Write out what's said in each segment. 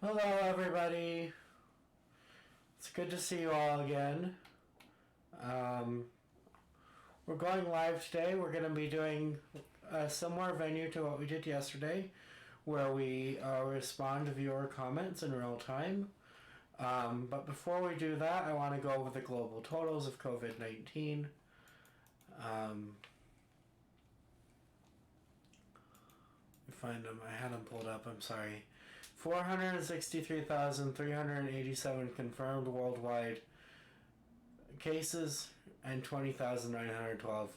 Hello, everybody. It's good to see you all again. We're going live today. We're going to be doing a similar venue to what we did yesterday, where we respond to viewer comments in real time. But before we do that, I want to go over the global totals of COVID-19. Find them. I had them pulled up. I'm sorry. 463,387 confirmed worldwide cases and 20,912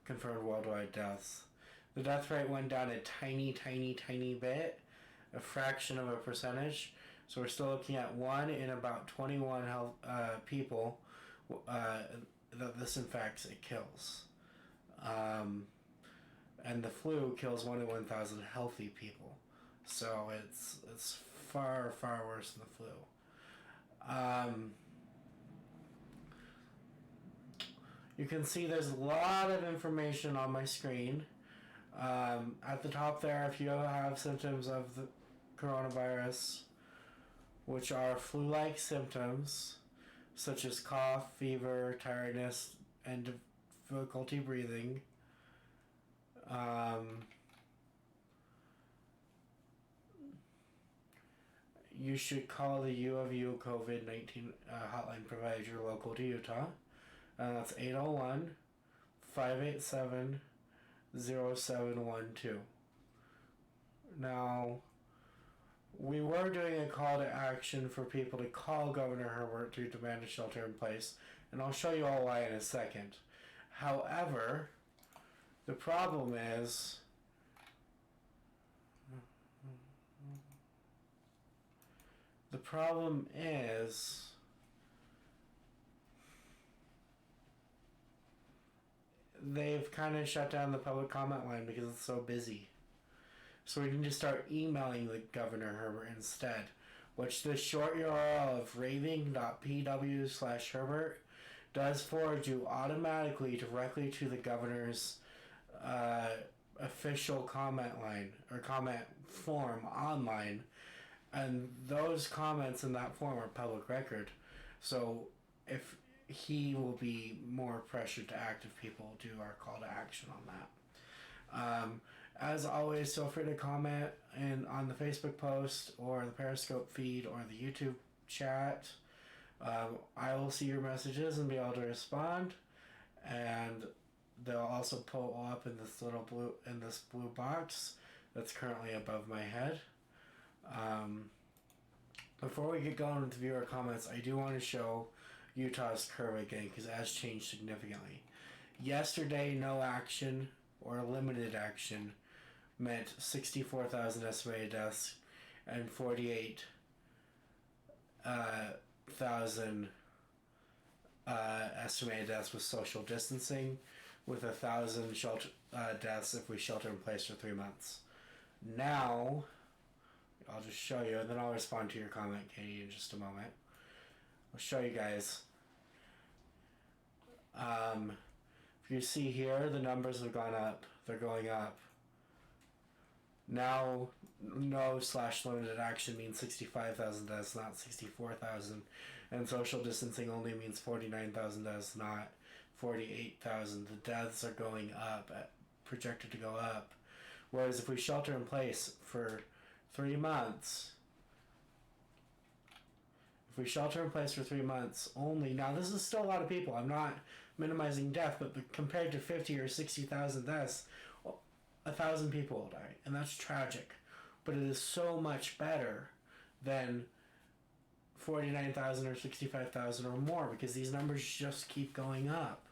confirmed worldwide deaths. The death rate went down a tiny bit, a fraction of a percentage. So we're still looking at 1 in about 21 people that this infects, it kills. And the flu kills 1 in 1,000 healthy people. So it's far worse than the flu. You can see there's a lot of information on my screen. At the top there, if you have symptoms of the coronavirus, which are flu-like symptoms, such as cough, fever, tiredness, and difficulty breathing, you should call the U of U COVID-19 hotline provider local to Utah. That's 801-587-0712. Now, we were doing a call to action for people to call Governor Herbert to demand a shelter in place, and I'll show you all why in a second. However, the problem is they've kind of shut down the public comment line because it's so busy. So we need to start emailing the Governor Herbert instead, which the short URL of raving.pw/Herbert does forward you automatically directly to the governor's official comment line or comment form online, and those comments in that form are public record. So if he will be more pressured to act if people do our call to action on that. As always, feel free to comment on the Facebook post or the Periscope feed or the YouTube chat. I will see your messages and be able to respond, and they'll also pull up in this blue box that's currently above my head. Before we get going with viewer comments, I do want to show Utah's curve again because it has changed significantly. Yesterday, no action or limited action meant 64,000 estimated deaths and 48,000 estimated deaths with social distancing, with 1,000 deaths if we shelter in place for 3 months. Now, I'll just show you, and then I'll respond to your comment, Katie, in just a moment. I'll show you guys. If you see here, the numbers have gone up. They're going up. Now, no/limited action means 65,000 deaths, not 64,000. And social distancing only means 49,000 deaths, not 48,000. The deaths are going up, projected to go up. Whereas if we shelter in place for 3 months, only, now this is still a lot of people. I'm not minimizing death, but compared to 50 or 60,000 deaths, 1,000 people will die, and that's tragic. But it is so much better than 49,000 or 65,000 or more, because these numbers just keep going up.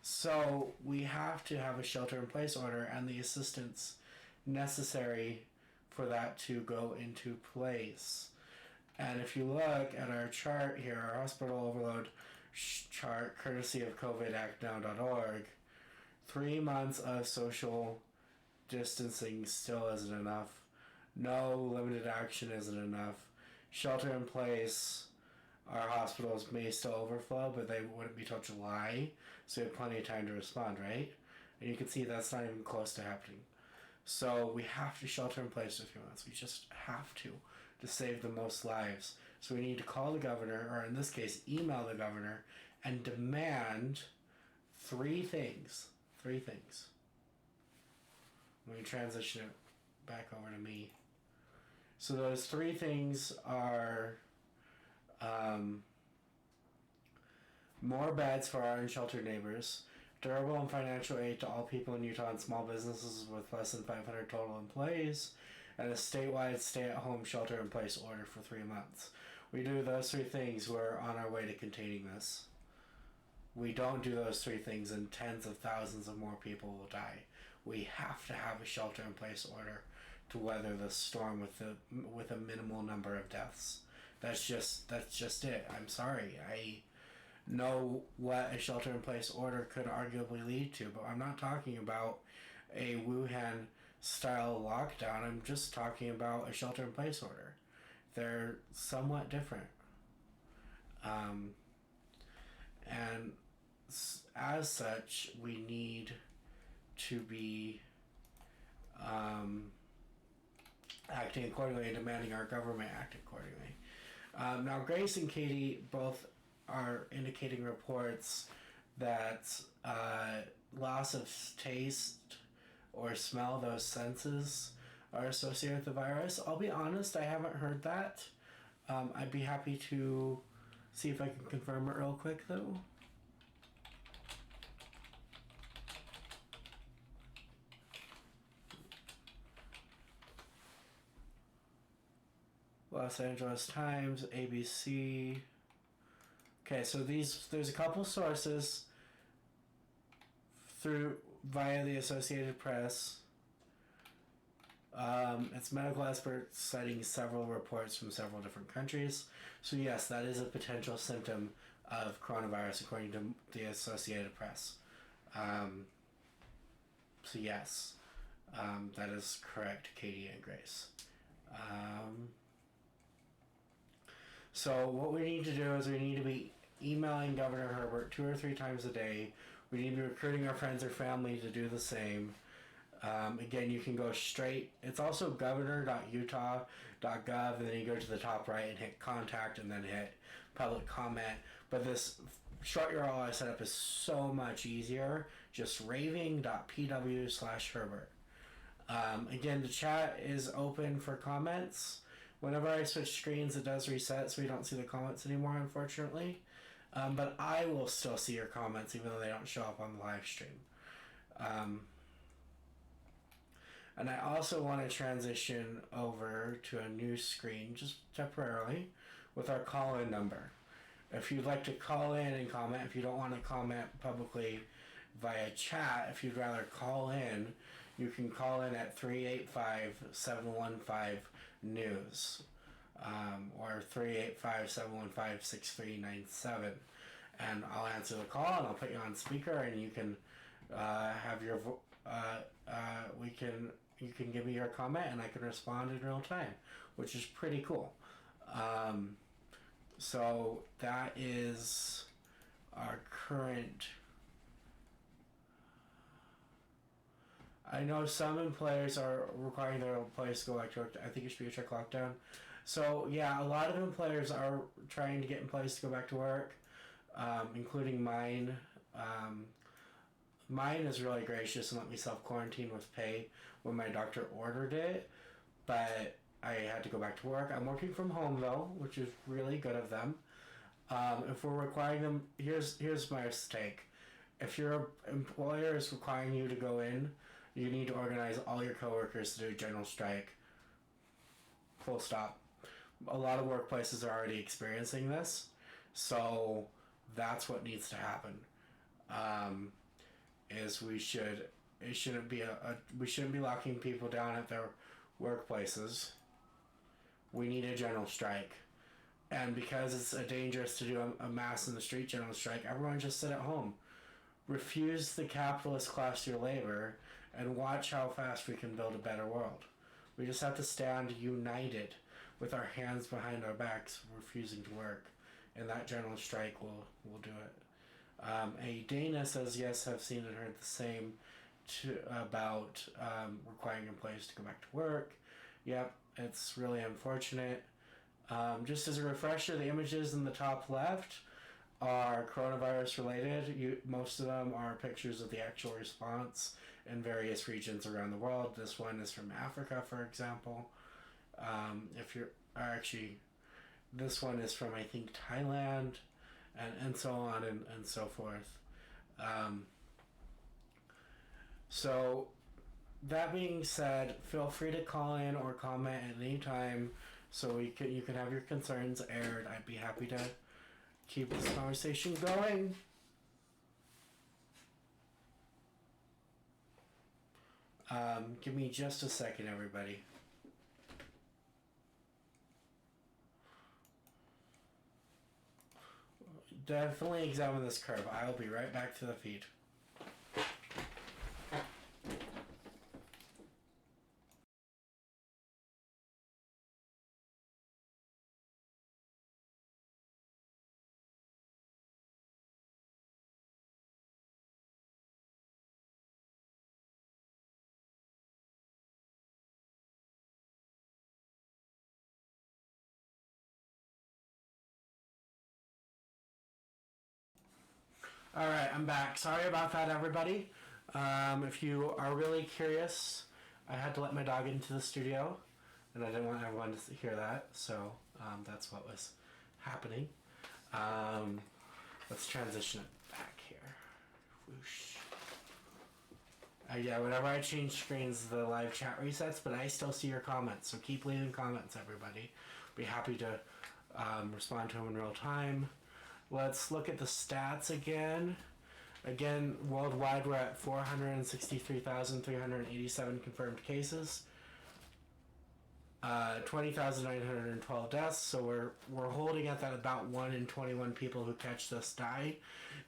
So we have to have a shelter-in-place order and the assistance necessary for that to go into place. And if you look at our chart here, our hospital overload chart, courtesy of covidactnow.org, 3 months of social distancing still isn't enough. No limited action isn't enough. Shelter in place, our hospitals may still overflow, but they wouldn't be till July, so we have plenty of time to respond, right? And you can see that's not even close to happening. So we have to shelter in place for 3 months. We just have to to save the most lives. So we need to call the governor, or in this case, email the governor, and demand three things. Three things. Let me transition it back over to me. So those three things are more beds for our unsheltered neighbors, durable and financial aid to all people in Utah and small businesses with less than 500 total employees, and a statewide stay-at-home shelter-in-place order for 3 months. We do those three things, we're on our way to containing this. We don't do those three things and tens of thousands of more people will die. We have to have a shelter-in-place order to weather the storm with a minimal number of deaths. That's just it. I'm sorry. I know what a shelter-in-place order could arguably lead to, but I'm not talking about a Wuhan style lockdown. I'm just talking about a shelter-in-place order. They're somewhat different. And as such, we need to be acting accordingly and demanding our government act accordingly. Now, Grace and Katie both are indicating reports that loss of taste or smell, those senses, are associated with the virus. I'll be honest, I haven't heard that. I'd be happy to see if I can confirm it real quick, though. Los Angeles Times, ABC. Okay, so there's a couple sources via the Associated Press. It's medical experts citing several reports from several different countries. So yes, that is a potential symptom of coronavirus according to the Associated Press. So yes, that is correct, Katie and Grace. So what we need to do is we need to be emailing Governor Herbert 2 or 3 times a day. We need to be recruiting our friends or family to do the same. Again, you can go straight. It's also governor.utah.gov, and then you go to the top right and hit contact and then hit public comment. But this short URL I set up is so much easier. Just raving.pw/Herbert. Again, the chat is open for comments. Whenever I switch screens, it does reset, so we don't see the comments anymore, unfortunately. But I will still see your comments, even though they don't show up on the live stream. And I also want to transition over to a new screen, just temporarily, with our call-in number. If you'd like to call in and comment, if you don't want to comment publicly via chat, if you'd rather call in, you can call in at 385-715-NEWS or 385-715-6397, and I'll answer the call and I'll put you on speaker, and you can have your you can give me your comment and I can respond in real time, which is pretty cool. So that is our current. I know some employers are requiring their employees to go back to work. I think it should be a strict lockdown. So yeah, a lot of employers are trying to get employees to go back to work, including mine. Mine is really gracious and let me self-quarantine with pay when my doctor ordered it, but I had to go back to work. I'm working from home though, which is really good of them. If we're requiring them, here's my take. If your employer is requiring you to go in, you need to organize all your coworkers to do a general strike. Full stop. A lot of workplaces are already experiencing this, so that's what needs to happen. We shouldn't be locking people down at their workplaces. We need a general strike. And because it's dangerous to do a mass in the street general strike, everyone just sit at home. Refuse the capitalist class your labor and watch how fast we can build a better world. We just have to stand united with our hands behind our backs, refusing to work. And that general strike will do it. A Dana says, yes, I've seen and heard the same about requiring employees to go back to work. Yep, It's really unfortunate. Just as a refresher, the images in the top left are coronavirus related. Most of them are pictures of the actual response in various regions around the world. This one is from Africa, for example. This one is from, I think, Thailand, and so on and so forth. So, that being said, feel free to call in or comment at any time so you can have your concerns aired. I'd be happy to keep this conversation going. Give me just a second, everybody. Definitely examine this curve. I'll be right back to the feed. Alright, I'm back. Sorry about that, everybody. If you are really curious, I had to let my dog into the studio, and I didn't want everyone to hear that, so that's what was happening. Let's transition it back here. Whoosh. Yeah, whenever I change screens, the live chat resets, but I still see your comments, so keep leaving comments, everybody. Be happy to respond to them in real time. Let's look at the stats again. Again, worldwide, we're at 463,387 confirmed cases. 20,912 deaths, so we're holding at that about 1 in 21 people who catch this die.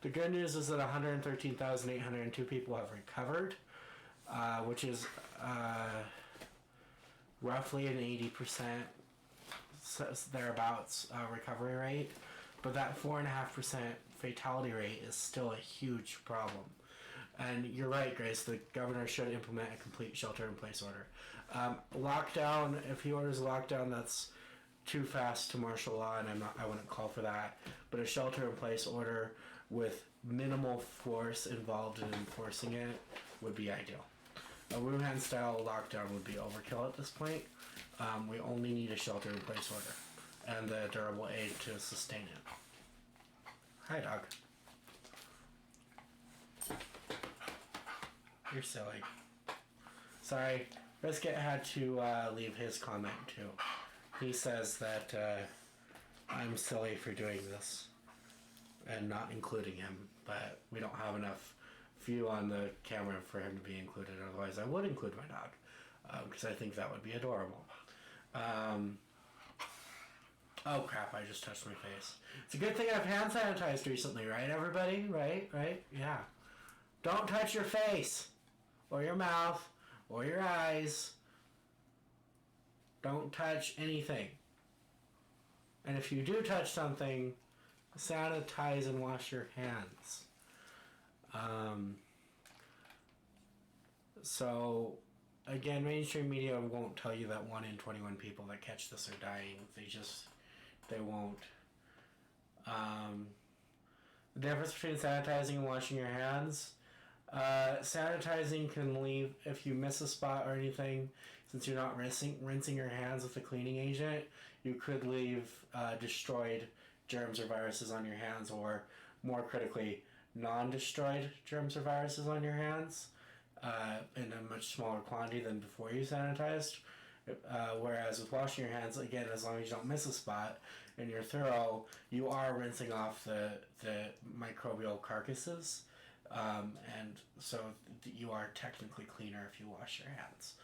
The good news is that 113,802 people have recovered, which is roughly an 80% thereabouts recovery rate. But that 4.5% fatality rate is still a huge problem. And you're right, Grace, the governor should implement a complete shelter-in-place order. Lockdown, if he orders a lockdown, that's too fast to martial law, and I wouldn't call for that. But a shelter-in-place order with minimal force involved in enforcing it would be ideal. A Wuhan-style lockdown would be overkill at this point. We only need a shelter-in-place order and the durable aid to sustain it. Hi, dog. You're silly. Sorry, Biscuit had to leave his comment too. He says that I'm silly for doing this and not including him, but we don't have enough view on the camera for him to be included. Otherwise, I would include my dog because I think that would be adorable. Oh crap, I just touched my face. It's a good thing I've hand sanitized recently, right everybody? Right? Yeah. Don't touch your face, or your mouth, or your eyes. Don't touch anything. And if you do touch something, sanitize and wash your hands. So, again, mainstream media won't tell you that 1 in 21 people that catch this are dying. They won't. The difference between sanitizing and washing your hands. Sanitizing can leave, if you miss a spot or anything, since you're not rinsing your hands with a cleaning agent, you could leave destroyed germs or viruses on your hands, or more critically, non-destroyed germs or viruses on your hands in a much smaller quantity than before you sanitized. Whereas with washing your hands, again, as long as you don't miss a spot and you're thorough, you are rinsing off the microbial carcasses, and so you are technically cleaner if you wash your hands.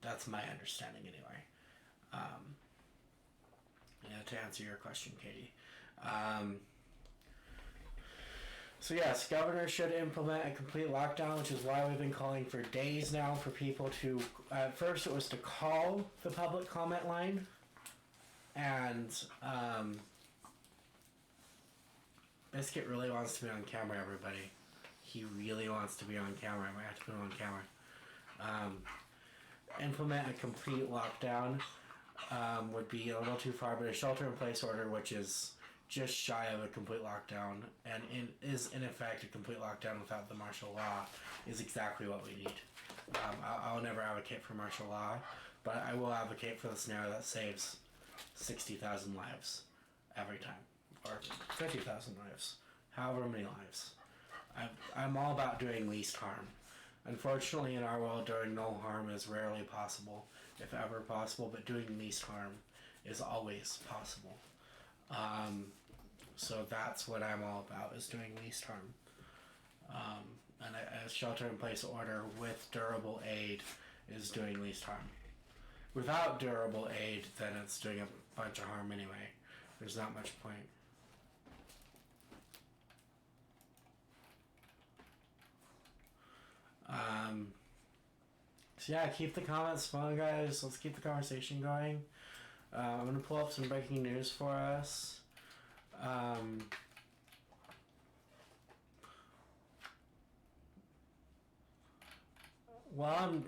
That's my understanding anyway. To answer your question, Katie. So yes, governor should implement a complete lockdown, which is why we've been calling for days now for people to, at first it was to call the public comment line, and Biscuit really wants to be on camera, everybody. He really wants to be on camera. I might have to put him on camera. Implement a complete lockdown. would be a little too far, but a shelter-in-place order, which is just shy of a complete lockdown and is in effect a complete lockdown without the martial law, is exactly what we need. I'll never advocate for martial law, but I will advocate for the scenario that saves 60,000 lives every time, or 50,000 lives, however many lives. I'm all about doing least harm. Unfortunately, in our world, doing no harm is rarely possible, if ever possible, but doing least harm is always possible. So that's what I'm all about, is doing least harm. And a shelter-in-place order with durable aid is doing least harm. Without durable aid, then it's doing a bunch of harm anyway. There's not much point. So yeah, keep the comments fun, guys. Let's keep the conversation going. I'm going to pull up some breaking news for us. While I'm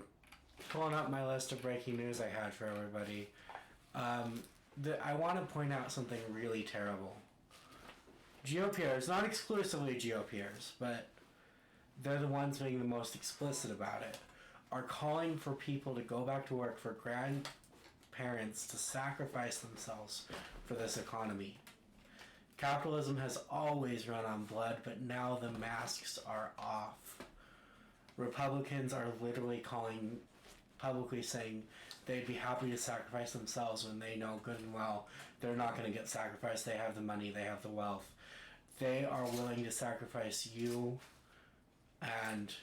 pulling up my list of breaking news I had for everybody, I want to point out something really terrible. GOPers, not exclusively GOPers, but they're the ones being the most explicit about it, are calling for people to go back to work, for grandparents to sacrifice themselves for this economy. Capitalism has always run on blood, but now the masks are off. Republicans are literally publicly saying they'd be happy to sacrifice themselves when they know good and well they're not going to get sacrificed. They have the money, they have the wealth. They are willing to sacrifice you and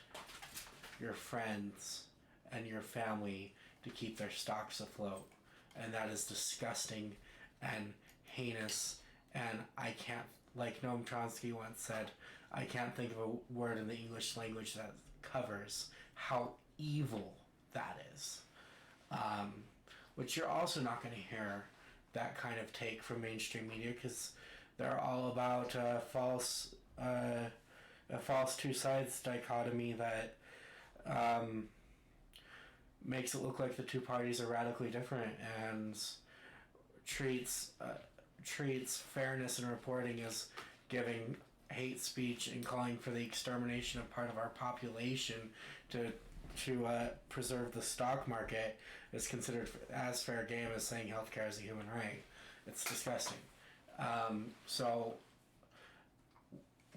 your friends and your family to keep their stocks afloat. And that is disgusting and heinous. And I can't, like Noam Chomsky once said, I can't think of a word in the English language that covers how evil that is. Which you're also not going to hear that kind of take from mainstream media, because they're all about a false two sides dichotomy that makes it look like the two parties are radically different and treats fairness in reporting as giving hate speech and calling for the extermination of part of our population to preserve the stock market is considered as fair game as saying healthcare is a human right. It's disgusting. So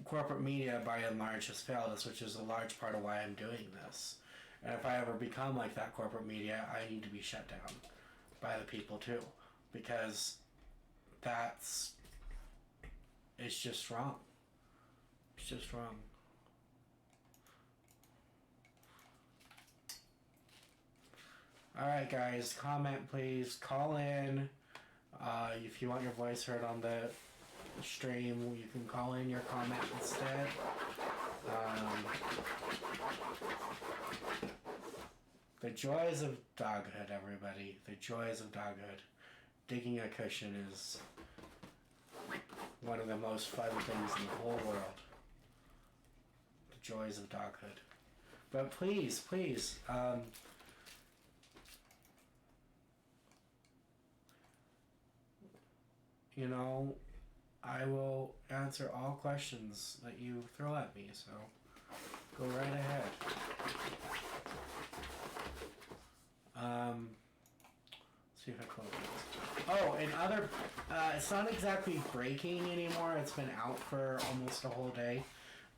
corporate media by and large has failed us, which is a large part of why I'm doing this. And if I ever become like that corporate media, I need to be shut down by the people too, because it's just wrong. It's just wrong. Alright guys, comment please, call in. If you want your voice heard on the stream, you can call in your comment instead. The joys of doghood, everybody. The joys of doghood. Digging a cushion is one of the most fun things in the whole world. The joys of doghood. But please, I will answer all questions that you throw at me, so go right ahead. See if I close it. Oh, and it's not exactly breaking anymore. It's been out for almost a whole day,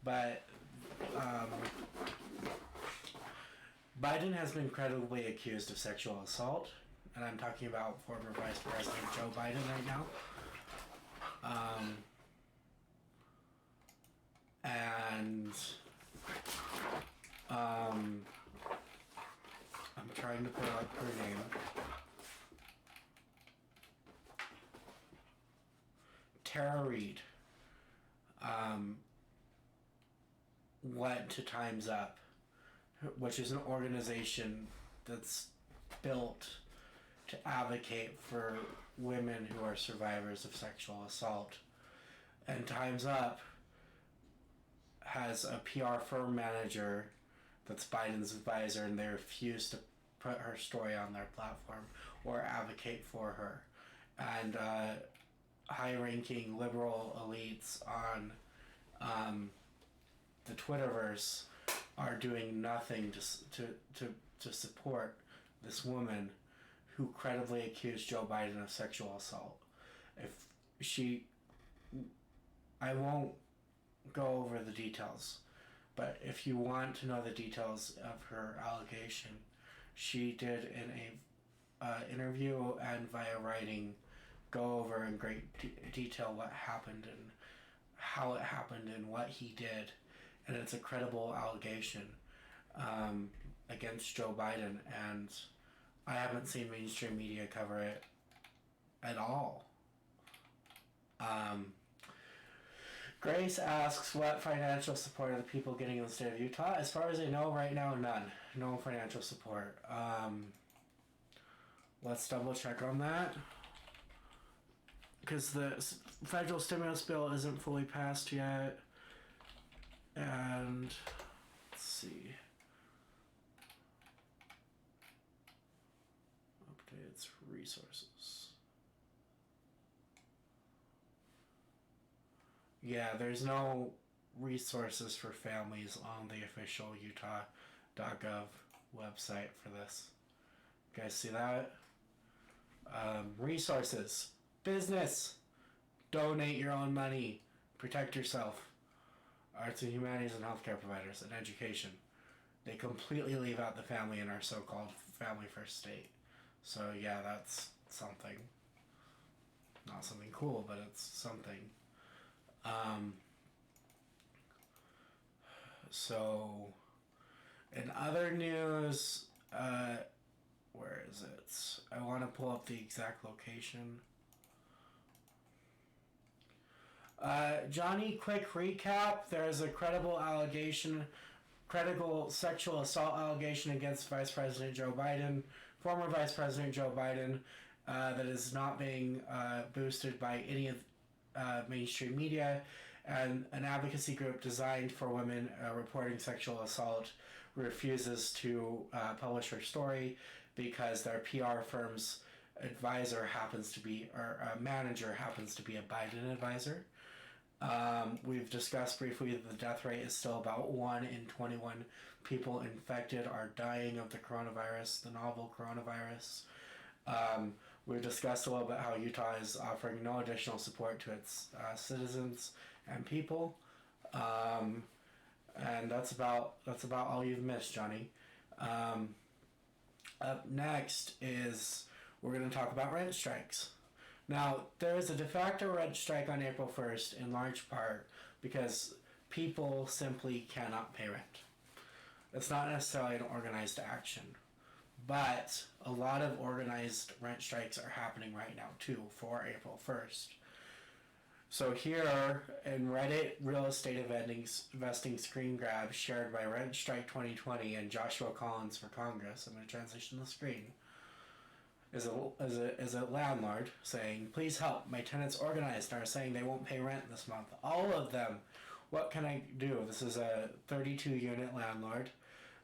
but Biden has been credibly accused of sexual assault, and I'm talking about former Vice President Joe Biden right now. I'm trying to pull up her name. Tara Reid went to Time's Up, which is an organization that's built to advocate for women who are survivors of sexual assault. And Time's Up has a PR firm manager that's Biden's advisor, and they refuse to put her story on their platform, or advocate for her. And high-ranking liberal elites on the Twitterverse are doing nothing to support this woman who credibly accused Joe Biden of sexual assault. If she, I won't go over the details, but if you want to know the details of her allegation, she did in a interview and via writing go over in great detail what happened and how it happened and what he did, and it's a credible allegation against Joe Biden, and I haven't seen mainstream media cover it at all. Grace asks, what financial support are the people getting in the state of Utah? As far as I know right now, none. No financial support. Let's double check on that. Because the federal stimulus bill isn't fully passed yet. And let's see. Updates, resources. Yeah, there's no resources for families on the official Utah.gov website for this. You guys see that? Resources. Business. Donate your own money. Protect yourself. Arts and humanities and healthcare providers and education. They completely leave out the family in our so-called family first state. So yeah, that's something. Not something cool, but it's something. So in other news, where is it? I want to pull up the exact location. Johnny, quick recap. There's a credible sexual assault allegation against Vice President Joe Biden, former Vice President Joe Biden, that is not being boosted by any of mainstream media, and an advocacy group designed for women reporting sexual assault refuses to publish her story because their PR firm's advisor happens to be, or manager happens to be a Biden advisor. We've discussed briefly that the death rate is still about 1 in 21 people infected are dying of the coronavirus, the novel coronavirus. We've discussed a little bit how Utah is offering no additional support to its citizens and people, and that's about all you've missed, Johnny. Up next is we're going to talk about rent strikes. Now, there is a de facto rent strike on April 1st in large part because people simply cannot pay rent. It's not necessarily an organized action. But a lot of organized rent strikes are happening right now too for April 1st. So here in Reddit real estate investing screen grab shared by Rent Strike 2020 and Joshua Collins for Congress. I'm going to transition the screen. Is a landlord saying, please help, my tenants organized and are saying they won't pay rent this month. All of them. What can I do? This is a 32 unit landlord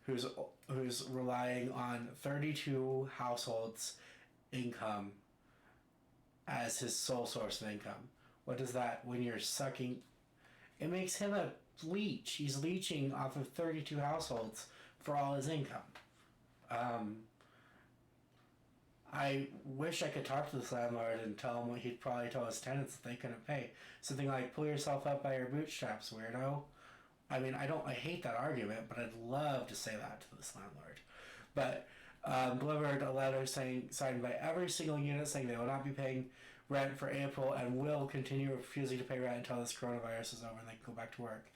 who's relying on 32 households' income as his sole source of income. What does that, when you're sucking, it makes him a leech. He's leeching off of 32 households for all his income. I wish I could talk to this landlord and tell him what he'd probably tell his tenants that they couldn't pay. Something like, pull yourself up by your bootstraps, weirdo. I mean, I hate that argument, but I'd love to say that to this landlord. But delivered a letter signed by every single unit saying they will not be paying rent for April and will continue refusing to pay rent until this coronavirus is over and they can go back to work.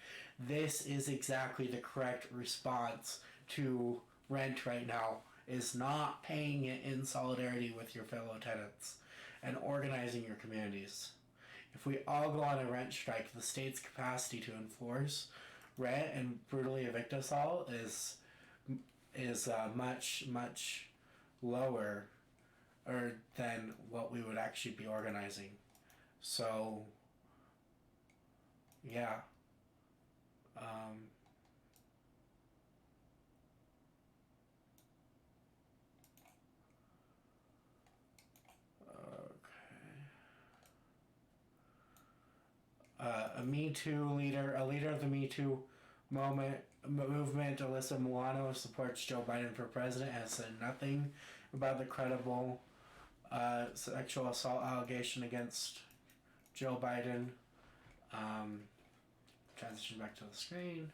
This is exactly the correct response to rent right now, is not paying it in solidarity with your fellow tenants and organizing your communities. If we all go on a rent strike, the state's capacity to enforce rent and brutally evict us all is much, much lower than what we would actually be organizing. So, yeah. a Me Too leader, a leader of the Me Too movement, Alyssa Milano, supports Joe Biden for president, has said nothing about the credible sexual assault allegation against Joe Biden. Transition back to the screen.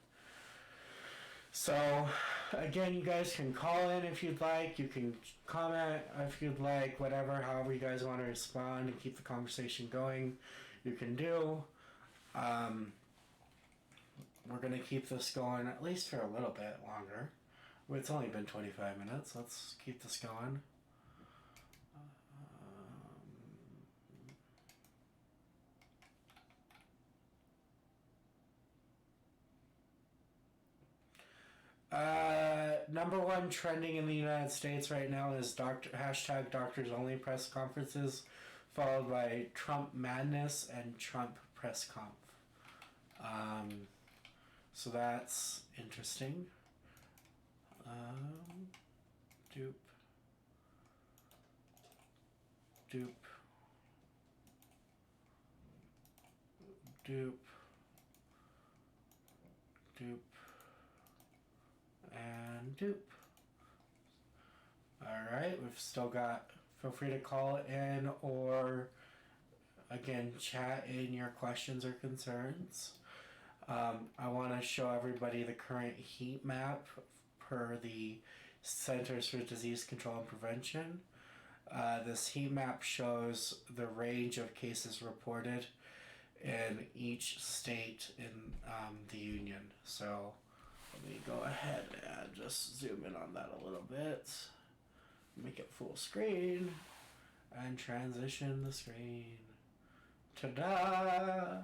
So, again, you guys can call in if you'd like. You can comment if you'd like. Whatever, however you guys want to respond and keep the conversation going, you can do. We're going to keep this going at least for a little bit longer. It's only been 25 minutes. Let's keep this going. Number one trending in the United States right now is hashtag doctors only press conferences, followed by Trump madness and Trump press conf. So that's interesting. Dupe. And dupe. Alright, we've still got, feel free to call in or again chat in your questions or concerns. I want to show everybody the current heat map per the Centers for Disease Control and Prevention. This heat map shows the range of cases reported in each state in the Union. So let me go ahead and just zoom in on that a little bit. Make it full screen and transition the screen. Ta-da!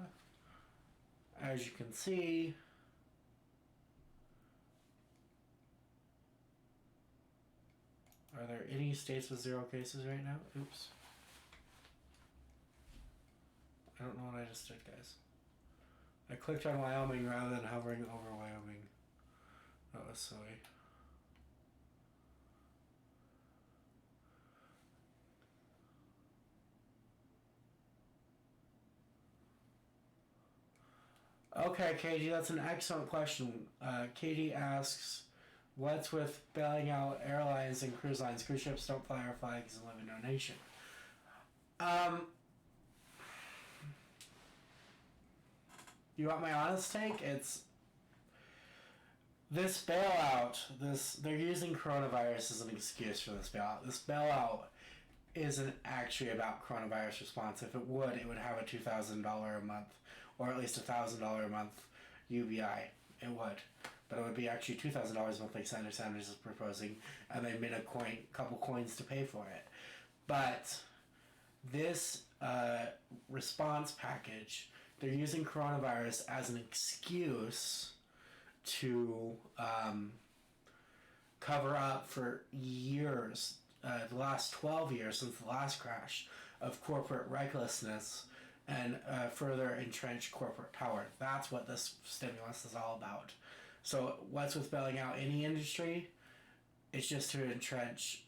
As you can see, are there any states with 0 cases right now? Oops. I don't know what I just did, guys. I clicked on Wyoming rather than hovering over Wyoming. That was silly. Okay, Katie, that's an excellent question. Katie asks, what's with bailing out airlines and cruise lines? Cruise ships don't fly our flags and live in our nation. You want my honest take? It's this bailout, they're using coronavirus as an excuse for this bailout. This bailout isn't actually about coronavirus response. If it would have a $2,000 a month, or at least $1,000 a month UBI. It would. But it would be actually $2,000 a month like Senator Sanders is proposing, and they made a couple coins to pay for it. But this response package, they're using coronavirus as an excuse to cover up for years, the last 12 years since the last crash, of corporate recklessness and further entrench corporate power. That's what this stimulus is all about. So what's with bailing out any industry? It's just to entrench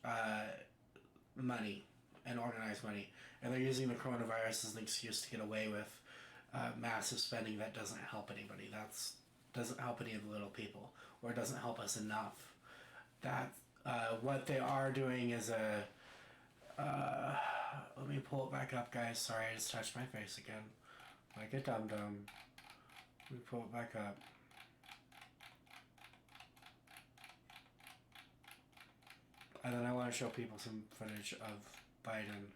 money and organized money. And they're using the coronavirus as an excuse to get away with massive spending that doesn't help anybody. Doesn't help any of the little people, or it doesn't help us enough. That what they are doing is let me pull it back up, guys. Sorry, I just touched my face again. Like a dum-dum. Let me pull it back up. And then I want to show people some footage of Biden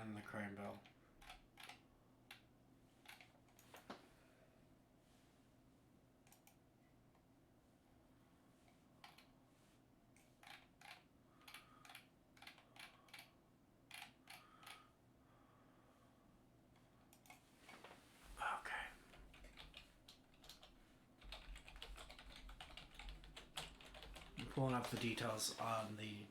and the crime bill. Pulling up the details on the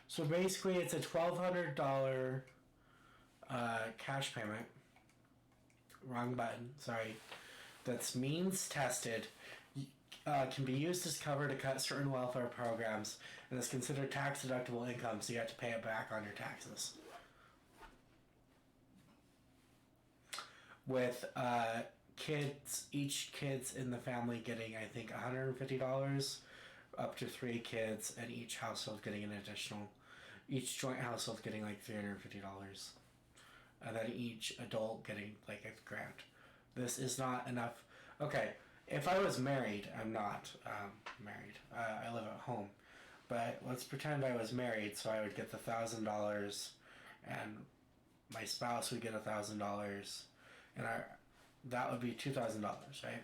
so basically it's a $1,200 cash payment. Wrong button. Sorry. That's means tested. Can be used as cover to cut certain welfare programs and is considered tax deductible income, so you have to pay it back on your taxes. With each kids in the family getting, I think, $150, up to 3 kids, and each household getting an additional, each joint household getting like $350, and then each adult getting like $1,000. This is not enough. Okay, if I was married, I'm not married. I live at home, but let's pretend I was married, so I would get the $1,000, and my spouse would get $1,000, and that would be $2,000, right?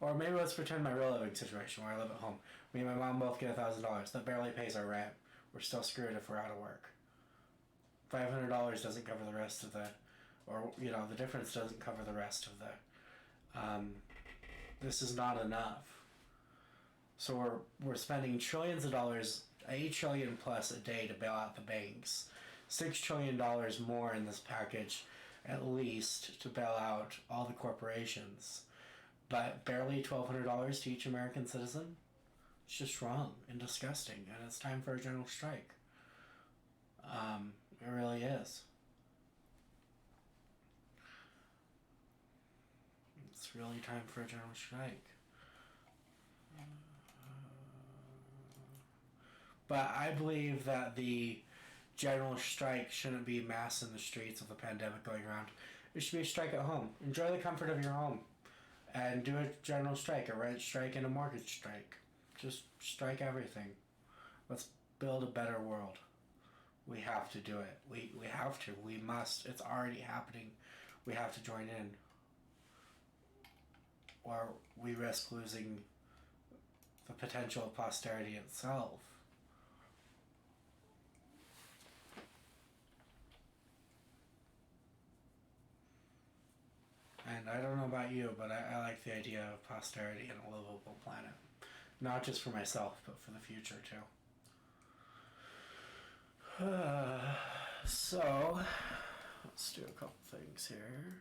Or maybe let's pretend my real living situation where I live at home. Me and my mom both get $1,000. That barely pays our rent. We're still screwed if we're out of work. $500 doesn't cover the rest of the, or the difference doesn't cover the rest of the. This is not enough. So we're spending trillions of dollars, $8 trillion plus a day to bail out the banks, $6 trillion more in this package, at least, to bail out all the corporations, but barely $1,200 to each American citizen. It's just wrong and disgusting, and it's time for a general strike. It really is. It's really time for a general strike. But I believe that the general strike shouldn't be mass in the streets with the pandemic going around. It should be a strike at home. Enjoy the comfort of your home. And do a general strike, a rent strike and a mortgage strike. Just strike everything. Let's build a better world. We have to do it. We have to. We must. It's already happening. We have to join in. Or we risk losing the potential of posterity itself. And I don't know about you, but I like the idea of posterity and a livable planet. Not just for myself, but for the future too. So, let's do a couple things here.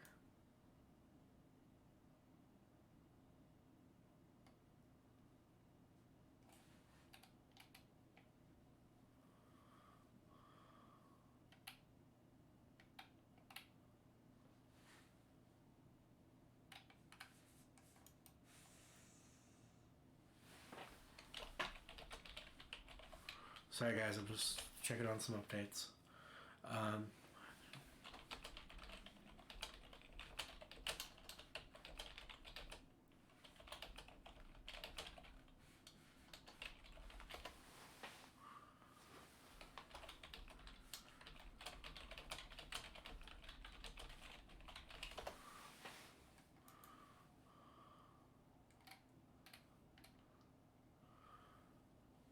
Sorry guys, I'm just checking on some updates.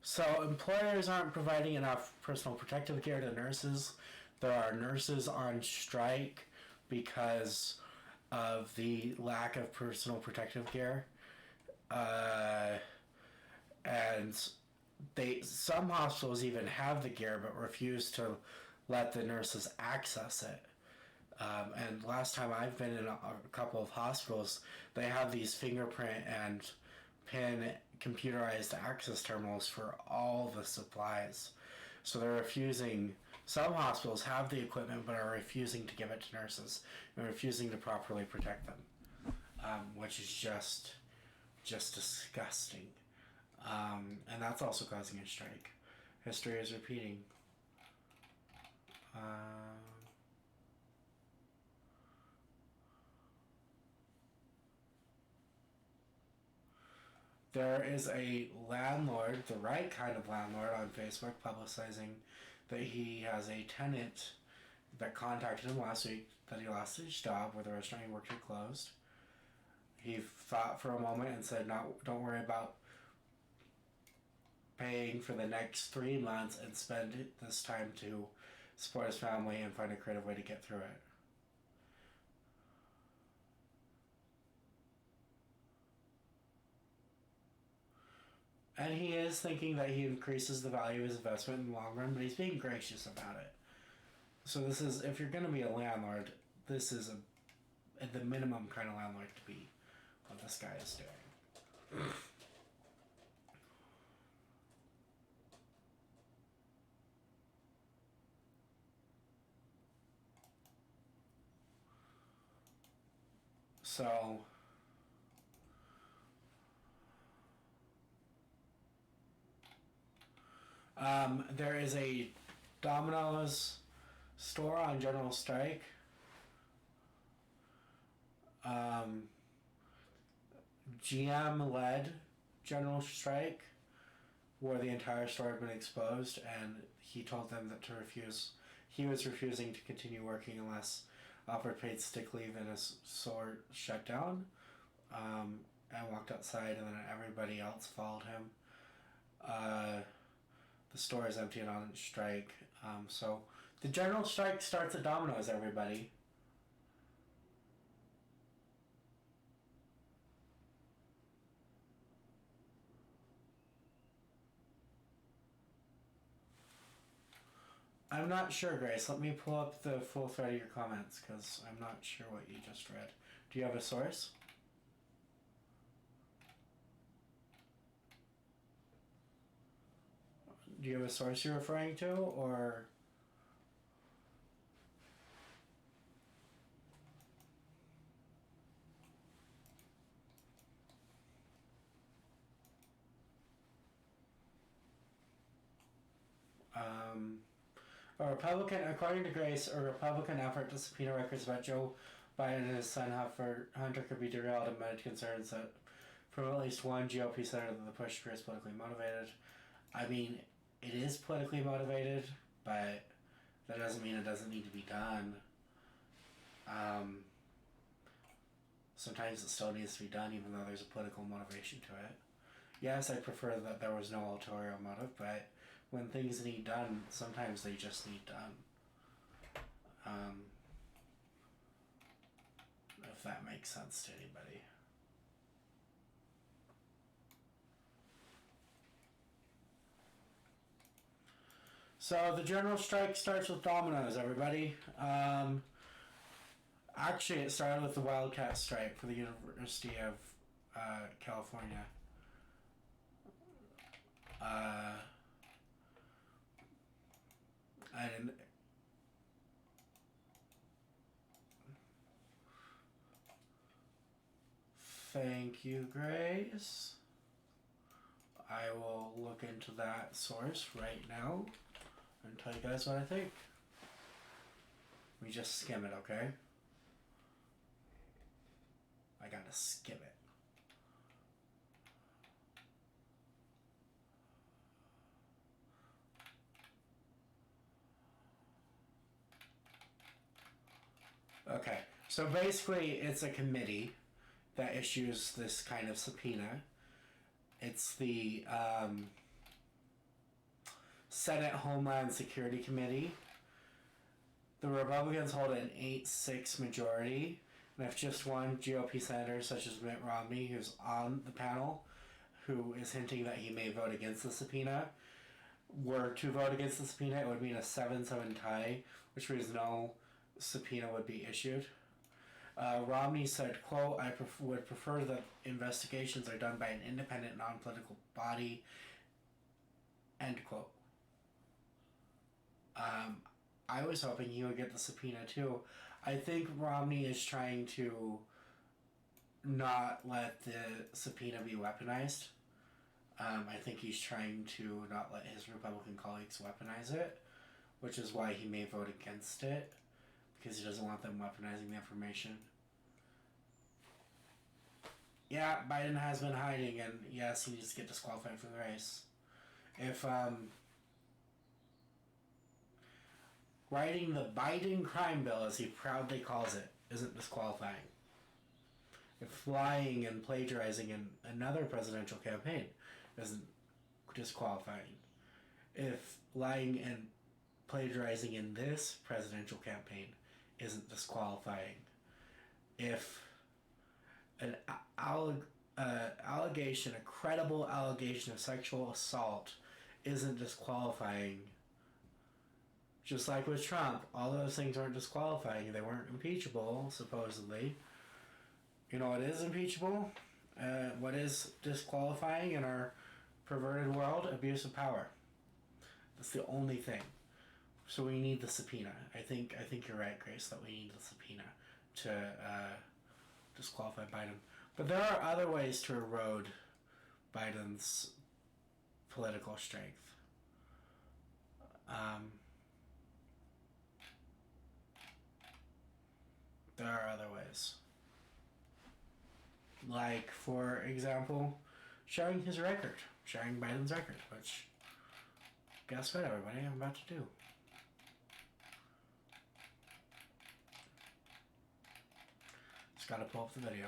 So employers aren't providing enough personal protective care to nurses. There are nurses on strike because of the lack of personal protective care. And some hospitals even have the gear but refuse to let the nurses access it. And last time I've been in a couple of hospitals, they have these fingerprint and PIN computerized access terminals for all the supplies. So they're refusing, some hospitals have the equipment but are refusing to give it to nurses and refusing to properly protect them, which is just disgusting. And that's also causing a strike. History is repeating. There is a landlord, the right kind of landlord, on Facebook publicizing that he has a tenant that contacted him last week that he lost his job where the restaurant he worked at closed. He thought for a moment and said, "No, don't worry about paying for the next 3 months and spend this time to support his family and find a creative way to get through it." And he is thinking that he increases the value of his investment in the long run, but he's being gracious about it. So this is, if you're going to be a landlord, this is the minimum kind of landlord to be what this guy is doing. So there is a Domino's store on general strike. GM led general strike where the entire store had been exposed, and he told them that he was refusing to continue working unless offered paid sick leave, and his store shut down. And walked outside, and then everybody else followed him. The store is empty and on strike. So the general strike starts at Domino's, everybody. I'm not sure, Grace. Let me pull up the full thread of your comments because I'm not sure what you just read. Do you have a source? Do you have a source you're referring to, or? According to Grace, a Republican effort to subpoena records about Joe Biden and his son Hunter could be derailed amid concerns that from at least one GOP senator that the push appears politically motivated. I mean, it is politically motivated, but that doesn't mean it doesn't need to be done. Sometimes it still needs to be done, even though there's a political motivation to it. Yes, I prefer that there was no ulterior motive, but when things need done, sometimes they just need done. If that makes sense to anybody. So the general strike starts with Domino's, everybody. Actually, it started with the Wildcat strike for the University of California. I didn't. Thank you, Grace. I will look into that source right now and tell you guys what I think. We just skim it, okay? I gotta skim it. Okay, so basically it's a committee that issues this kind of subpoena. It's the Senate Homeland Security Committee. The Republicans hold an 8-6 majority, and if just one GOP senator, such as Mitt Romney, who's on the panel, who is hinting that he may vote against the subpoena, were to vote against the subpoena, it would mean a 7-7 tie, which means no subpoena would be issued. Romney said, quote, I would prefer that investigations are done by an independent, non-political body, end quote. I was hoping he would get the subpoena too. I think Romney is trying to not let the subpoena be weaponized. I think he's trying to not let his Republican colleagues weaponize it, which is why he may vote against it, because he doesn't want them weaponizing the information. Yeah, Biden has been hiding, and yes, he needs to get disqualified from the race. If writing the Biden crime bill, as he proudly calls it, isn't disqualifying. If lying and plagiarizing in another presidential campaign isn't disqualifying. If lying and plagiarizing in this presidential campaign isn't disqualifying. If an allegation, a credible allegation of sexual assault isn't disqualifying, Just like with Trump, all those things weren't disqualifying. They weren't impeachable, supposedly. You know what is impeachable? What is disqualifying in our perverted world? Abuse of power. That's the only thing. So we need the subpoena. I think you're right, Grace, that we need the subpoena to disqualify Biden. But there are other ways to erode Biden's political strength. There are other ways. Like, for example, sharing his record. Sharing Biden's record, which, guess what, everybody, I'm about to do. Just gotta pull up the video.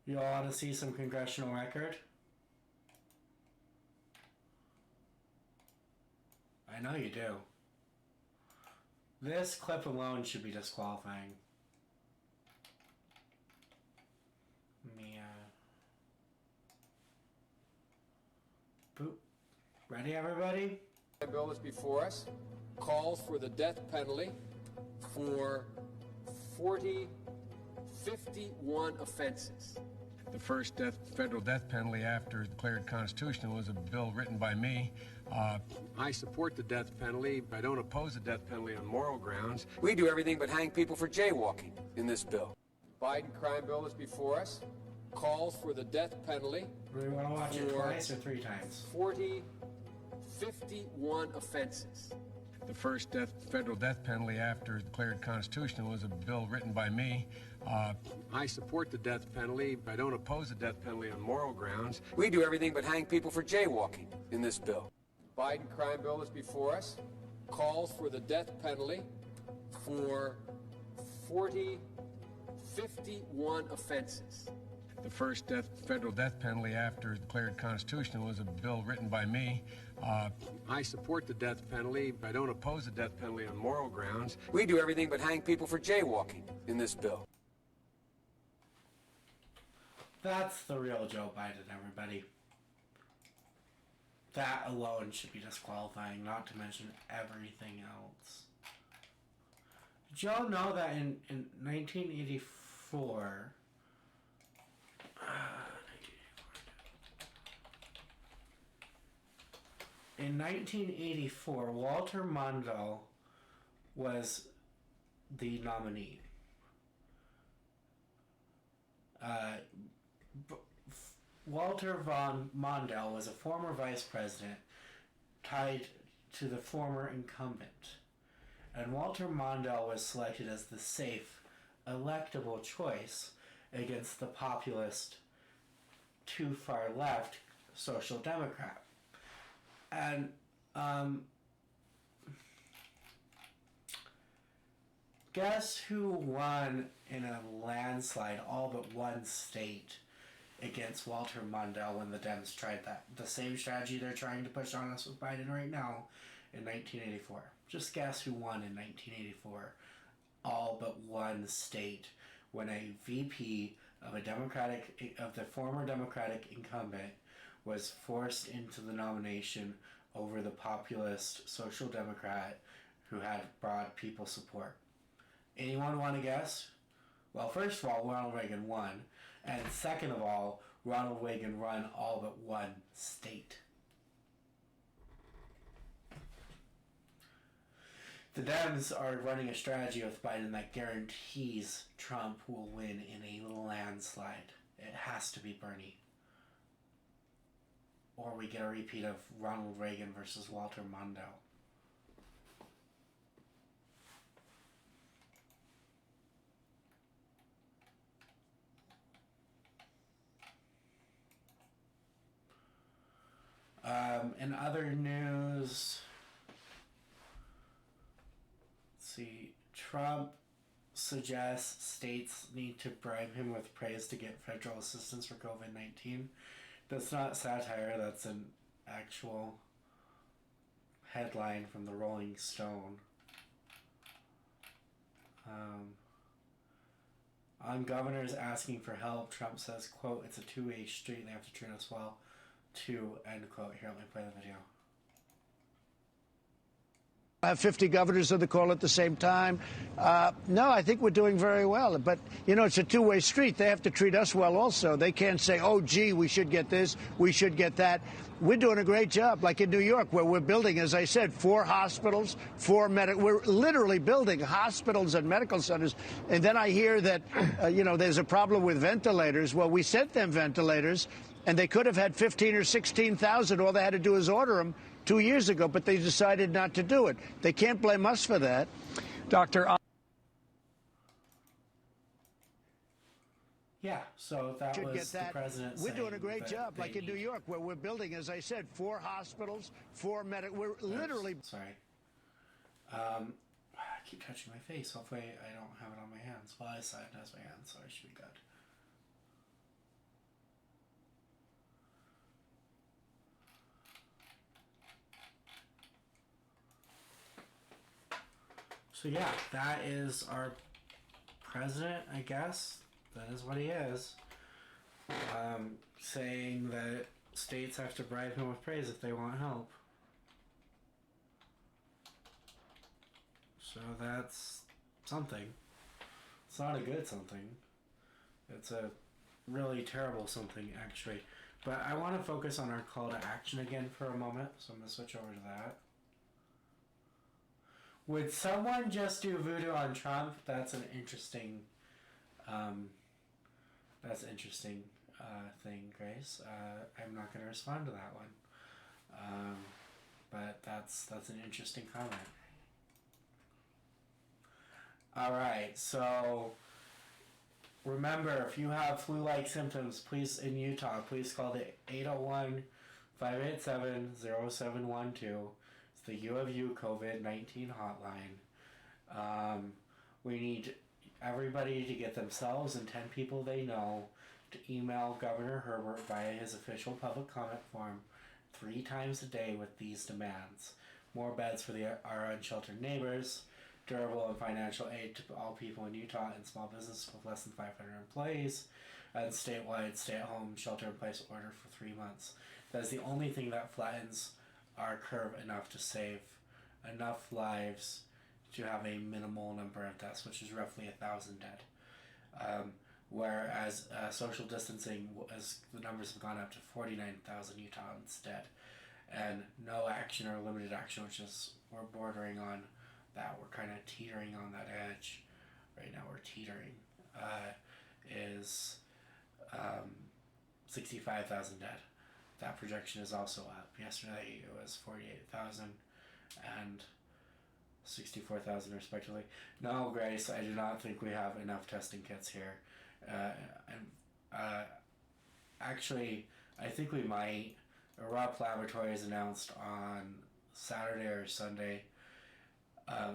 You all want to see some congressional record? I know you do. This clip alone should be disqualifying. Boop. Ready, everybody? The bill is before us calls for the death penalty for 51 offenses. The first federal death penalty after declared constitutional was a bill written by me. I support the death penalty. I don't oppose the death penalty on moral grounds. We do everything but hang people for jaywalking in this bill. Biden crime bill is before us. Calls for the death penalty. Do we want to watch it twice or 3 times? 51 offenses. The first federal death penalty after declared constitutional was a bill written by me. I support the death penalty. I don't oppose the death penalty on moral grounds. We do everything but hang people for jaywalking in this bill. Biden crime bill is before us. Calls for the death penalty for 51 offenses. The first federal death penalty after declared constitutional was a bill written by me. I support the death penalty. I don't oppose the death penalty on moral grounds. We do everything but hang people for jaywalking in this bill. That's the real Joe Biden, everybody. That alone should be disqualifying, not to mention everything else. Did y'all know that in 1984... In 1984, Walter Mondale was the nominee. Walter von Mondale was a former vice president tied to the former incumbent. And Walter Mondale was selected as the safe, electable choice against the populist, too far left Social Democrat. And guess who won in a landslide all but one state against Walter Mondale when the Dems tried that? The same strategy they're trying to push on us with Biden right now in 1984. Just guess who won in 1984 all but one state when a VP of the former Democratic incumbent was forced into the nomination over the populist Social Democrat who had broad people support. Anyone want to guess? Well, first of all, Ronald Reagan won. And second of all, Ronald Reagan won all but one state. The Dems are running a strategy with Biden that guarantees Trump will win in a landslide. It has to be Bernie. Or we get a repeat of Ronald Reagan versus Walter Mondale. In other news, let's see, Trump suggests states need to bribe him with praise to get federal assistance for COVID-19. That's not satire, that's an actual headline from the Rolling Stone. On governors asking for help, Trump says, quote, "It's a two-way street and they have to treat us well." to end quote. Here, let me play the video. Have 50 governors on the call at the same time. No, I think we're doing very well. But, you know, it's a two-way street. They have to treat us well also. They can't say, oh, gee, we should get this, we should get that. We're doing a great job, like in New York, where we're building, as I said, 4 hospitals, 4 we're literally building hospitals and medical centers. And then I hear that, you know, there's a problem with ventilators. Well, we sent them ventilators, and they could have had 15 or 16,000. All they had to do is order them 2 years ago, but they decided not to do it. They can't blame us for that. Doctor. Yeah, so that was the president We're saying doing a great that job, they like in New need- York, where we're building, as I said, 4 hospitals, 4 we're literally. Sorry. I keep touching my face. Hopefully I don't have it on my hands. Well, I said it has my hands, so I should be good. So yeah, that is our president, I guess. That is what he is. Saying that states have to bribe him with praise if they want help. So that's something. It's not a good something. It's a really terrible something, actually. But I want to focus on our call to action again for a moment, so I'm going to switch over to that. Would someone just do voodoo on Trump? That's an interesting, thing, Grace. I'm not going to respond to that one. But that's an interesting comment. All right, so remember, if you have flu-like symptoms, please, in Utah, please call the 801-587-0712. It's the U of U COVID-19 hotline. We need everybody to get themselves and 10 people they know to email Governor Herbert via his official public comment form 3 times a day with these demands. More beds for our unsheltered neighbors, durable and financial aid to all people in Utah and small businesses with less than 500 employees, and statewide stay-at-home shelter-in-place order for 3 months. That is the only thing that flattens our curve enough to save enough lives to have a minimal number of deaths, which is roughly 1,000 dead. Whereas social distancing, as the numbers have gone up to 49,000 Utahns dead, and no action or limited action, which is we're bordering on that. We're kind of teetering on that edge right now. We're teetering. Is 65,000 dead. That projection is also up. Yesterday it was 48,000 and 64,000 respectively. No, Grace, I do not think we have enough testing kits here. Actually, I think we might. Rupp Laboratories announced on Saturday or Sunday.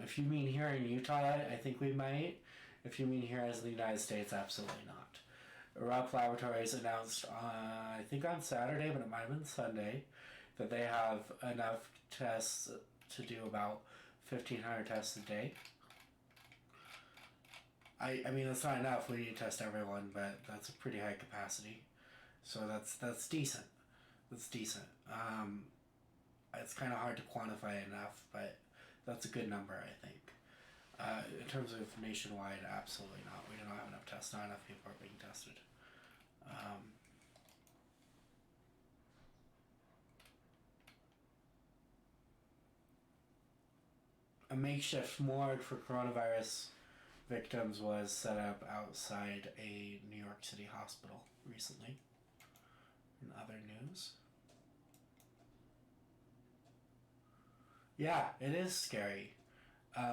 If you mean here in Utah, I think we might. If you mean here as the United States, absolutely not. Rupp Laboratories announced, I think on Saturday, but it might have been Sunday, that they have enough tests to do about 1,500 tests a day. I mean, that's not enough. We need to test everyone, but that's a pretty high capacity. So that's decent. That's decent. It's kind of hard to quantify enough, but that's a good number, I think. In terms of nationwide, absolutely not. We do not have enough tests. Not enough people are being tested. A makeshift morgue for coronavirus victims was set up outside a New York City hospital recently. In other news. Yeah, it is scary.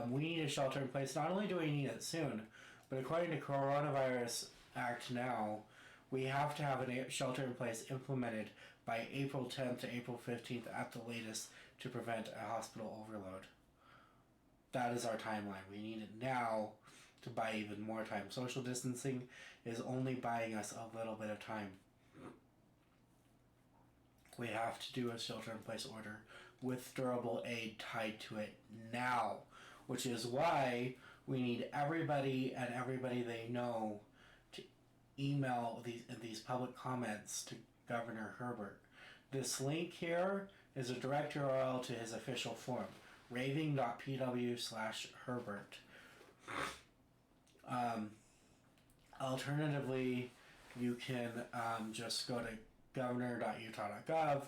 We need a shelter in place. Not only do we need it soon, but according to Coronavirus Act now, we have to have a shelter in place implemented by April 10th to April 15th at the latest to prevent a hospital overload. That is our timeline. We need it now to buy even more time. Social distancing is only buying us a little bit of time. We have to do a shelter-in-place order with durable aid tied to it now, which is why we need everybody and everybody they know to email these public comments to Governor Herbert This link here is a direct URL to his official forum, raving.pw/Herbert. Alternatively, you can just go to governor.utah.gov.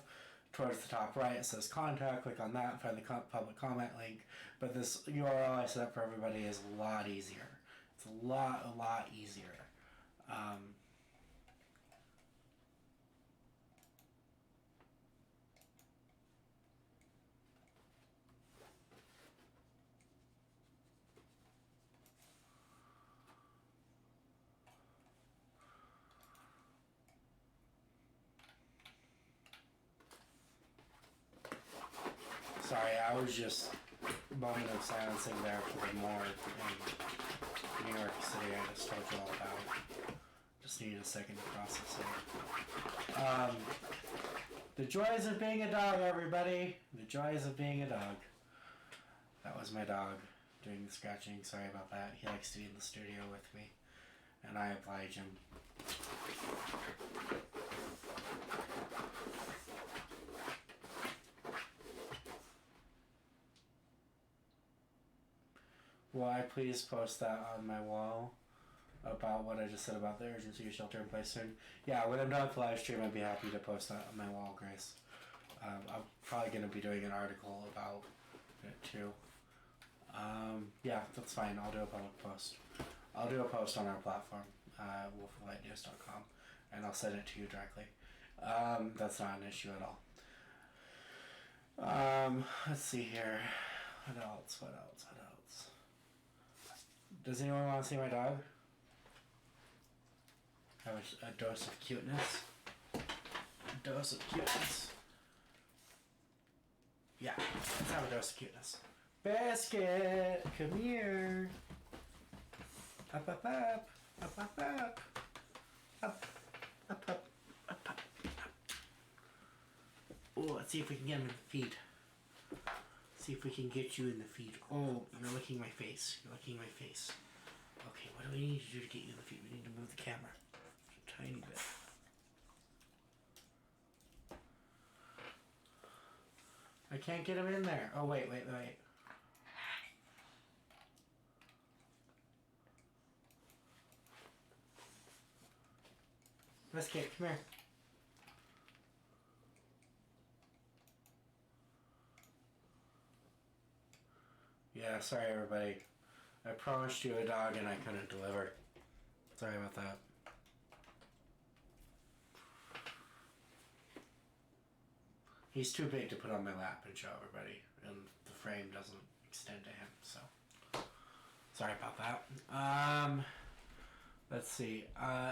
Towards the top right, it says contact. Click on that, find the public comment link. But this URL I set up for everybody is a lot easier. It's a lot easier. Sorry, I was just moment of silencing there for the morgue in New York City I just told you all about. Just needed a second to process it. The joys of being a dog, everybody. The joys of being a dog. That was my dog doing the scratching. Sorry about that. He likes to be in the studio with me, and I oblige him. Will I please post that on my wall about what I just said about the urgency of shelter in place soon? Yeah, when I'm done with the live stream, I'd be happy to post that on my wall, Grace. I'm probably going to be doing an article about it too. Yeah, that's fine. I'll do a public post. I'll do a post on our platform, wolfoflightnews.com, and I'll send it to you directly. That's not an issue at all. Let's see here. What else? Does anyone want to see my dog? Have a dose of cuteness. Yeah, let's have a dose of cuteness. Biscuit, come here. Up. Oh, let's see if we can get him in the feed. See if we can get you in the feed. Oh, you're licking my face. Okay, what do we need to do to get you in the feed? We need to move the camera a tiny bit. I can't get him in there. Oh, wait. Biscuit, come here. Yeah, sorry everybody. I promised you a dog and I couldn't deliver. Sorry about that. He's too big to put on my lap and show everybody, and the frame doesn't extend to him, so sorry about that. Let's see.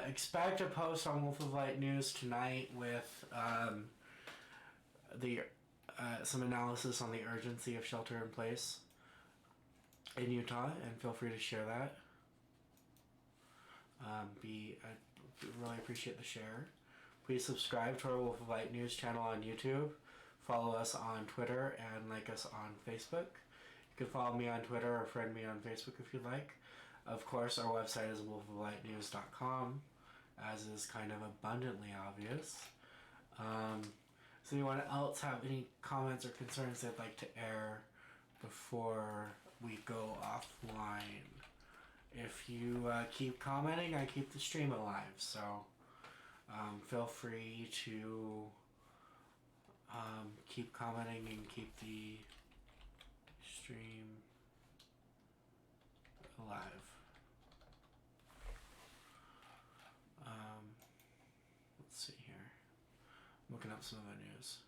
Expect a post on Wolf of Light News tonight with some analysis on the urgency of shelter in place in Utah, and feel free to share that. I really appreciate the share. Please subscribe to our Wolf of Light News channel on YouTube. Follow us on Twitter and like us on Facebook. You can follow me on Twitter or friend me on Facebook if you'd like. Of course, our website is wolfoflightnews.com, as is kind of abundantly obvious. Does anyone else have any comments or concerns they'd like to air before we go offline? If you keep commenting, I keep the stream alive, so feel free to keep commenting and keep the stream alive. Let's see here. I'm looking up some of the news.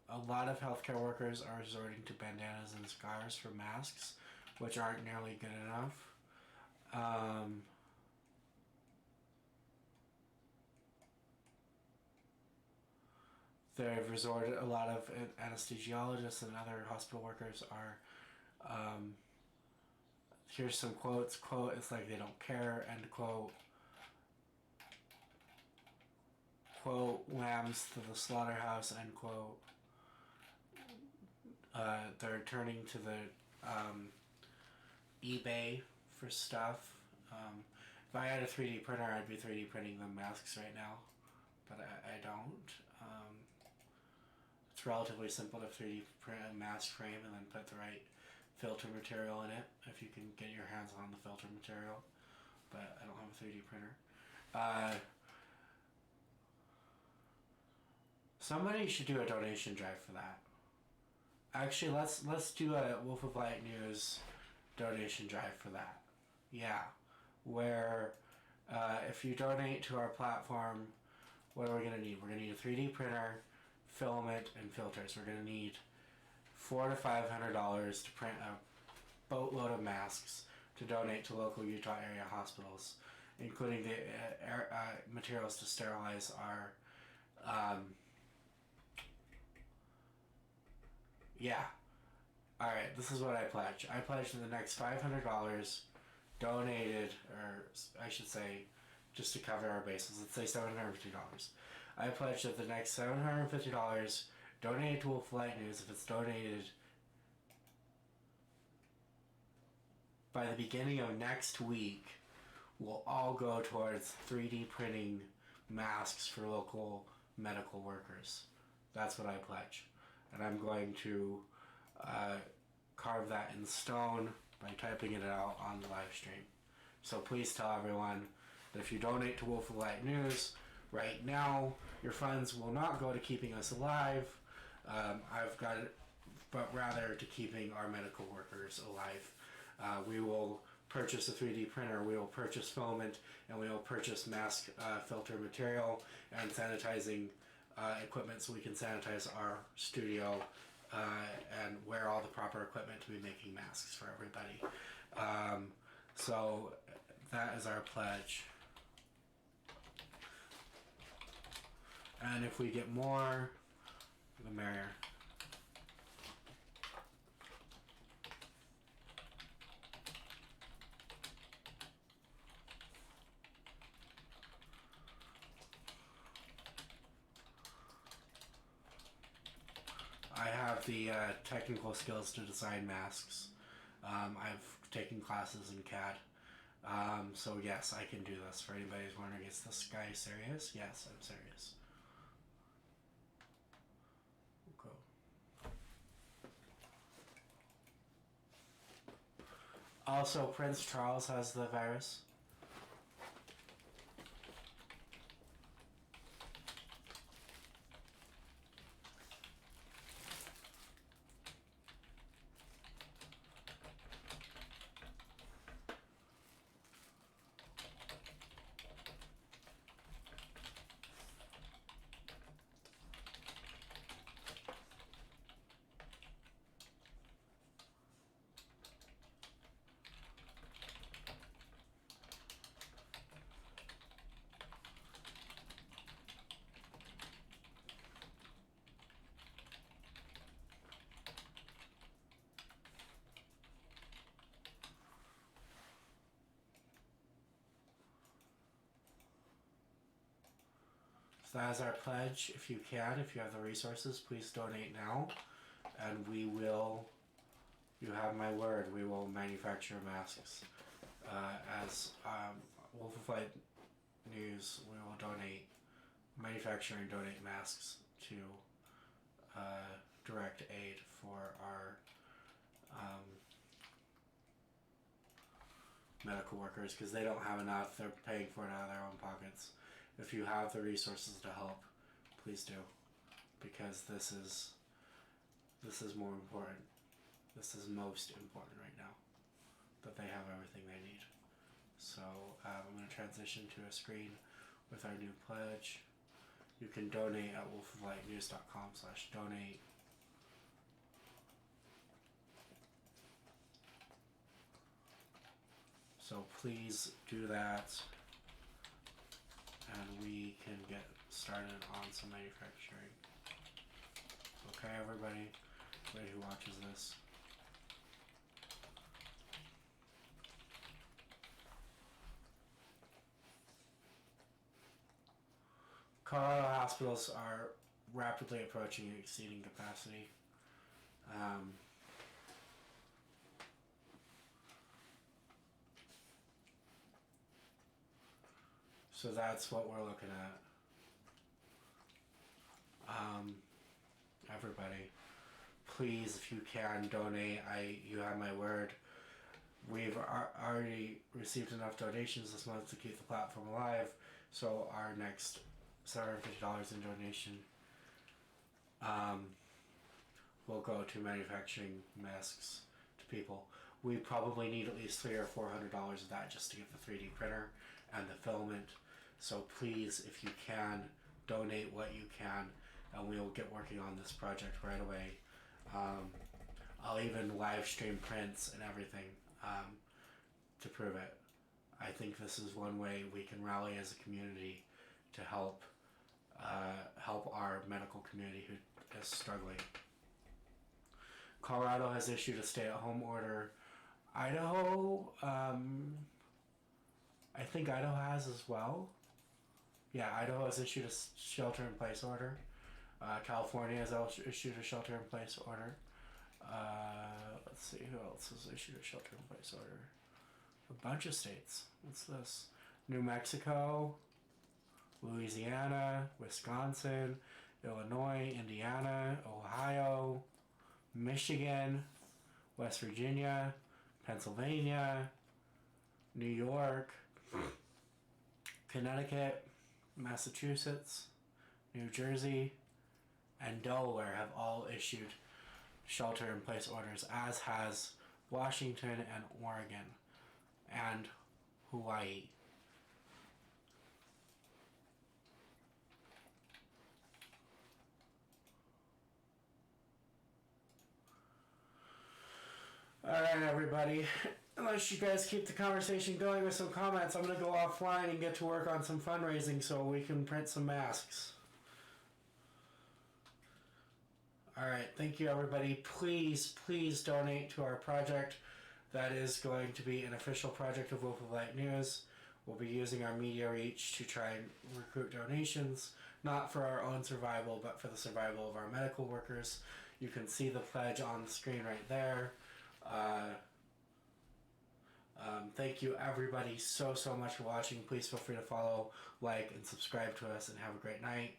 A lot of healthcare workers are resorting to bandanas and scarves for masks, which aren't nearly good enough. They've resorted, a lot of anesthesiologists and other hospital workers are, here's some quotes, quote, it's like they don't care, end quote. Quote, lambs to the slaughterhouse, end quote. They're turning to the eBay for stuff. If I had a 3D printer, I'd be 3D printing the masks right now, but I don't. It's relatively simple to 3D print a mask frame and then put the right filter material in it, if you can get your hands on the filter material, but I don't have a 3D printer. Somebody should do a donation drive for that. Actually, let's do a Wolf of Light News donation drive for that. Yeah, where if you donate to our platform, what are we gonna need? We're gonna need a 3D printer, filament, and filters. We're gonna need $400 to $500 to print a boatload of masks to donate to local Utah area hospitals, including the materials to sterilize our. Yeah. Alright, this is what I pledge. I pledge to the next $500 donated, or I should say, just to cover our bases, let's say $750. I pledge that the next $750 donated to Wolf Light News, if it's donated by the beginning of next week, will all go towards 3D printing masks for local medical workers. That's what I pledge. And I'm going to carve that in stone by typing it out on the live stream. So please tell everyone that if you donate to Wolf of Light News right now, your funds will not go to keeping us alive. I've got it, but rather to keeping our medical workers alive. We will purchase a 3D printer, we will purchase filament, and we will purchase mask filter material and sanitizing equipment so we can sanitize our studio and wear all the proper equipment to be making masks for everybody. So that is our pledge. And if we get more, the merrier. I have the technical skills to design masks. I've taken classes in CAD. So yes, I can do this. For anybody who's wondering, is this guy serious? Yes, I'm serious. Go. Also, Prince Charles has the virus. So that is our pledge. If you can, if you have the resources, please donate now. And we will, you have my word, we will manufacture masks. As Wolf of Light News, we will manufacture and donate masks to direct aid for our medical workers, because they don't have enough. They're paying for it out of their own pockets. If you have the resources to help, please do, because this is more important. This is most important right now, that they have everything they need. So I'm going to transition to a screen with our new pledge. You can donate at wolfoflightnews.com/donate. So please do that, and we can get started on some manufacturing. Okay, everybody who watches this. Colorado hospitals are rapidly approaching exceeding capacity. So that's what we're looking at. Everybody, please, if you can, donate. You have my word. We've already received enough donations this month to keep the platform alive. So our next $750 in donation will go to manufacturing masks to people. We probably need at least $300 or $400 of that just to get the 3D printer and the filament. So please, if you can, donate what you can, and we will get working on this project right away. I'll even live stream prints and everything to prove it. I think this is one way we can rally as a community to help our medical community who is struggling. Colorado has issued a stay-at-home order. Idaho, I think Idaho has as well. Yeah, Idaho has issued a shelter-in-place order. California has issued a shelter-in-place order. Let's see, who else has issued a shelter-in-place order? A bunch of states. What's this? New Mexico, Louisiana, Wisconsin, Illinois, Indiana, Ohio, Michigan, West Virginia, Pennsylvania, New York, Connecticut, Massachusetts, New Jersey, and Delaware have all issued shelter-in-place orders, as has Washington and Oregon and Hawaii. Alright, everybody. Unless you guys keep the conversation going with some comments, I'm going to go offline and get to work on some fundraising so we can print some masks. Alright, thank you, everybody. Please, please donate to our project. That is going to be an official project of Wolf of Light News. We'll be using our media reach to try and recruit donations, not for our own survival, but for the survival of our medical workers. You can see the pledge on the screen right there. Thank you, everybody, so much for watching. Please feel free to follow, like, and subscribe to us, and have a great night.